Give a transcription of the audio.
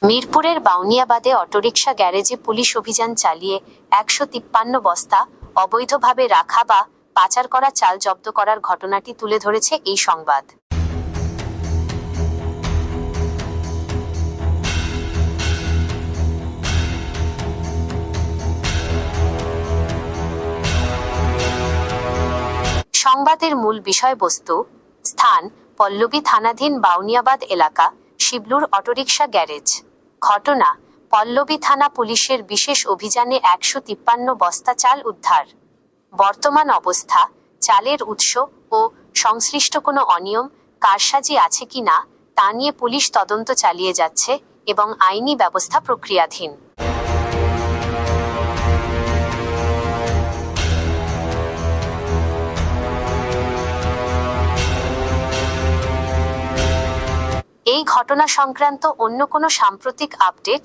মিরপুরের বাউনিয়াবাদে অটোরিকশা গ্যারেজে পুলিশ অভিযান চালিয়ে ১৫৩ বস্তা অবৈধভাবে রাখা বা পাচার করা চাল জব্দ করার ঘটনাটি তুলে ধরেছে এই সংবাদ। সংবাদের মূল বিষয়বস্তু: স্থান পল্লবী থানাধীন বাউনিয়াবাদ এলাকা, শিবলুর অটোরিকশা গ্যারেজ। ঘটনা: পল্লবী থানা পুলিশের বিশেষ অভিযানে ১৫৩ বস্তা চাল উদ্ধার। বর্তমান অবস্থা: চালের উৎস ও সংশ্লিষ্ট কোনো অনিয়ম কারসাজি আছে কিনা তা নিয়ে পুলিশ তদন্ত চালিয়ে যাচ্ছে এবং আইনি ব্যবস্থা প্রক্রিয়াধীন। এই ঘটনা সংক্রান্ত অন্য কোনো সাম্প্রতিক আপডেট